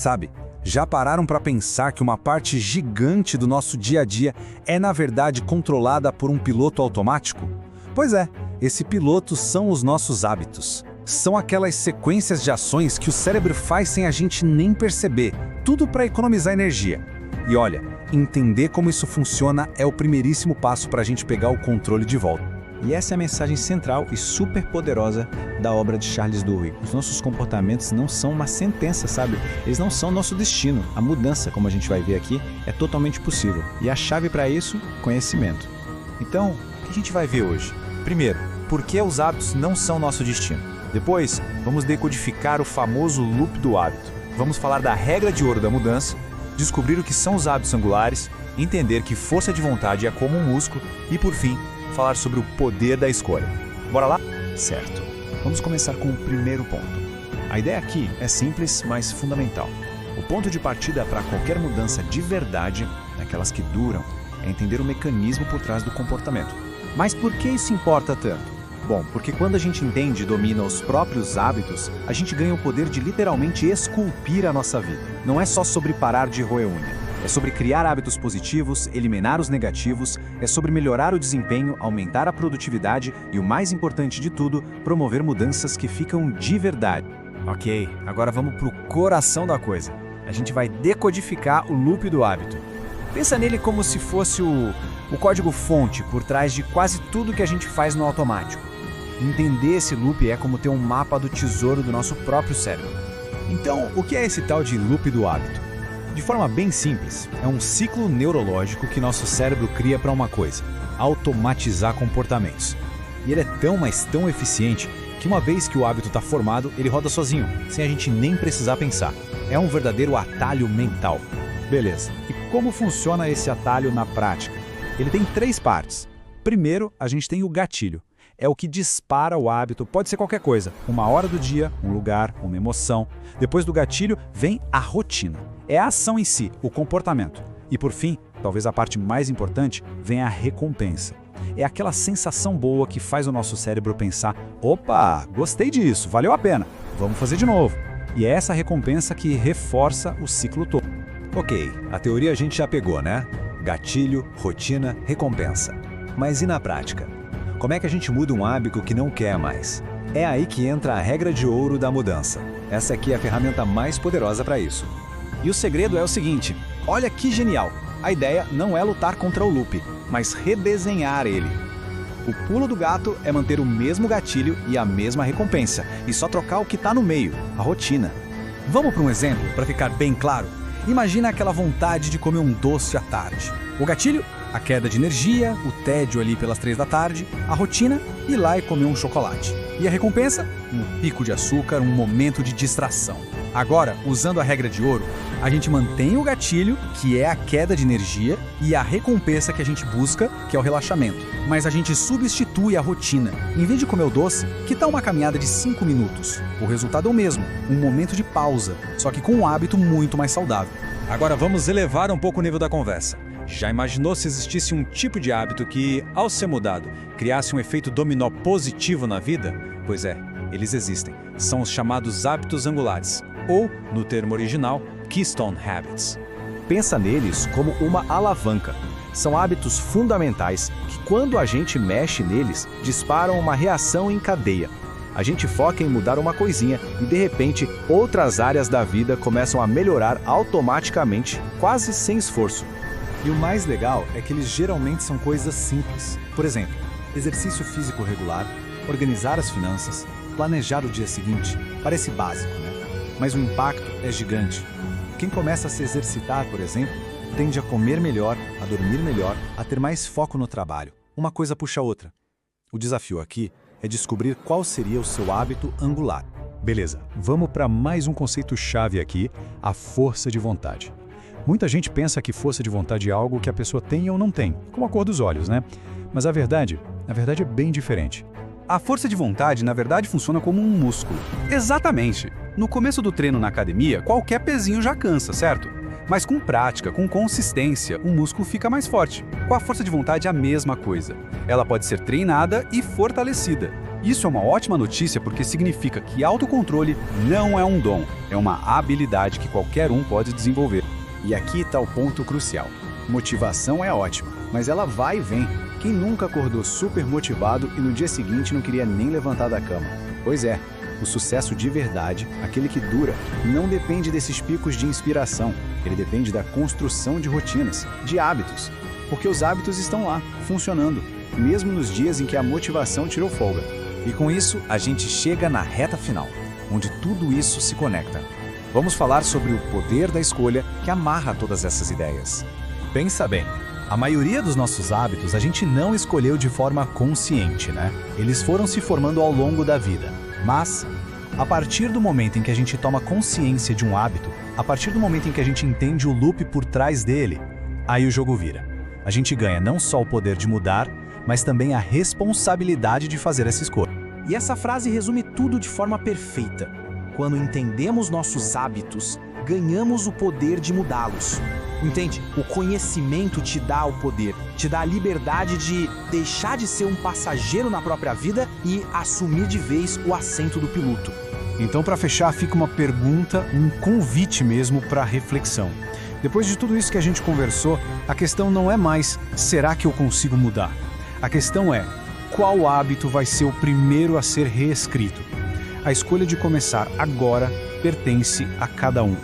Sabe, já pararam para pensar que uma parte gigante do nosso dia a dia é, na verdade, controlada por um piloto automático? Pois é, esse piloto são os nossos hábitos. São aquelas sequências de ações que o cérebro faz sem a gente nem perceber, tudo para economizar energia. E olha, entender como isso funciona é o primeiríssimo passo para a gente pegar o controle de volta. E essa é a mensagem central e super poderosa da obra de Charles Duhigg. Os nossos comportamentos não são uma sentença, sabe? Eles não são nosso destino. A mudança, como a gente vai ver aqui, é totalmente possível. E a chave para isso, conhecimento. Então, o que a gente vai ver hoje? Primeiro, por que os hábitos não são nosso destino? Depois, vamos decodificar o famoso loop do hábito. Vamos falar da regra de ouro da mudança, descobrir o que são os hábitos angulares, entender que força de vontade é como um músculo e, por fim, falar sobre o poder da escolha. Bora lá? Certo. Vamos começar com o primeiro ponto. A ideia aqui é simples, mas fundamental. O ponto de partida para qualquer mudança de verdade, daquelas que duram, é entender o mecanismo por trás do comportamento. Mas por que isso importa tanto? Bom, porque quando a gente entende e domina os próprios hábitos, a gente ganha o poder de literalmente esculpir a nossa vida. Não é só sobre parar de roer unha. É sobre criar hábitos positivos, eliminar os negativos, é sobre melhorar o desempenho, aumentar a produtividade e, o mais importante de tudo, promover mudanças que ficam de verdade. Ok, agora vamos pro coração da coisa. A gente vai decodificar o loop do hábito. Pensa nele como se fosse o código-fonte por trás de quase tudo que a gente faz no automático. Entender esse loop é como ter um mapa do tesouro do nosso próprio cérebro. Então, o que é esse tal de loop do hábito? De forma bem simples, é um ciclo neurológico que nosso cérebro cria para uma coisa: automatizar comportamentos. E ele é tão, mas tão eficiente que uma vez que o hábito está formado, ele roda sozinho, sem a gente nem precisar pensar. É um verdadeiro atalho mental. Beleza, e como funciona esse atalho na prática? Ele tem 3 partes. Primeiro, a gente tem o gatilho. É o que dispara o hábito, pode ser qualquer coisa. Uma hora do dia, um lugar, uma emoção. Depois do gatilho, vem a rotina. É a ação em si, o comportamento. E por fim, talvez a parte mais importante, vem a recompensa. É aquela sensação boa que faz o nosso cérebro pensar: opa, gostei disso, valeu a pena, vamos fazer de novo. E é essa recompensa que reforça o ciclo todo. Ok, a teoria a gente já pegou, né? Gatilho, rotina, recompensa. Mas e na prática? Como é que a gente muda um hábito que não quer mais? É aí que entra a regra de ouro da mudança. Essa aqui é a ferramenta mais poderosa para isso. E o segredo é o seguinte: olha que genial! A ideia não é lutar contra o loop, mas redesenhar ele. O pulo do gato é manter o mesmo gatilho e a mesma recompensa, e só trocar o que está no meio, a rotina. Vamos para um exemplo, para ficar bem claro? Imagina aquela vontade de comer um doce à tarde. O gatilho? A queda de energia, o tédio ali pelas 3 da tarde, a rotina, ir lá e comer um chocolate. E a recompensa? Um pico de açúcar, um momento de distração. Agora, usando a regra de ouro, a gente mantém o gatilho, que é a queda de energia, e a recompensa que a gente busca, que é o relaxamento. Mas a gente substitui a rotina. Em vez de comer o doce, que tal uma caminhada de 5 minutos? O resultado é o mesmo, um momento de pausa, só que com um hábito muito mais saudável. Agora vamos elevar um pouco o nível da conversa. Já imaginou se existisse um tipo de hábito que, ao ser mudado, criasse um efeito dominó positivo na vida? Pois é, eles existem. São os chamados hábitos angulares, ou, no termo original, Keystone Habits. Pensa neles como uma alavanca. São hábitos fundamentais que, quando a gente mexe neles, disparam uma reação em cadeia. A gente foca em mudar uma coisinha e, de repente, outras áreas da vida começam a melhorar automaticamente, quase sem esforço. E o mais legal é que eles geralmente são coisas simples. Por exemplo, exercício físico regular, organizar as finanças, planejar o dia seguinte. Parece básico, né? Mas o impacto é gigante. Quem começa a se exercitar, por exemplo, tende a comer melhor, a dormir melhor, a ter mais foco no trabalho. Uma coisa puxa a outra. O desafio aqui é descobrir qual seria o seu hábito angular. Beleza, vamos para mais um conceito-chave aqui, a força de vontade. Muita gente pensa que força de vontade é algo que a pessoa tem ou não tem, como a cor dos olhos, né? Mas a verdade é bem diferente. A força de vontade, na verdade, funciona como um músculo. Exatamente. No começo do treino na academia, qualquer pezinho já cansa, certo? Mas com prática, com consistência, o músculo fica mais forte. Com a força de vontade é a mesma coisa. Ela pode ser treinada e fortalecida. Isso é uma ótima notícia porque significa que autocontrole não é um dom, é uma habilidade que qualquer um pode desenvolver. E aqui está o ponto crucial. Motivação é ótima, mas ela vai e vem. Quem nunca acordou super motivado e no dia seguinte não queria nem levantar da cama? Pois é, o sucesso de verdade, aquele que dura, não depende desses picos de inspiração. Ele depende da construção de rotinas, de hábitos. Porque os hábitos estão lá, funcionando, mesmo nos dias em que a motivação tirou folga. E com isso, a gente chega na reta final, onde tudo isso se conecta. Vamos falar sobre o poder da escolha que amarra todas essas ideias. Pensa bem, a maioria dos nossos hábitos a gente não escolheu de forma consciente, né? Eles foram se formando ao longo da vida. Mas, a partir do momento em que a gente toma consciência de um hábito, a partir do momento em que a gente entende o loop por trás dele, aí o jogo vira. A gente ganha não só o poder de mudar, mas também a responsabilidade de fazer essa escolha. E essa frase resume tudo de forma perfeita. Quando entendemos nossos hábitos, ganhamos o poder de mudá-los. Entende? O conhecimento te dá o poder, te dá a liberdade de deixar de ser um passageiro na própria vida e assumir de vez o assento do piloto. Então, para fechar, fica uma pergunta, um convite mesmo para reflexão. Depois de tudo isso que a gente conversou, a questão não é mais, será que eu consigo mudar? A questão é, qual hábito vai ser o primeiro a ser reescrito? A escolha de começar agora pertence a cada um.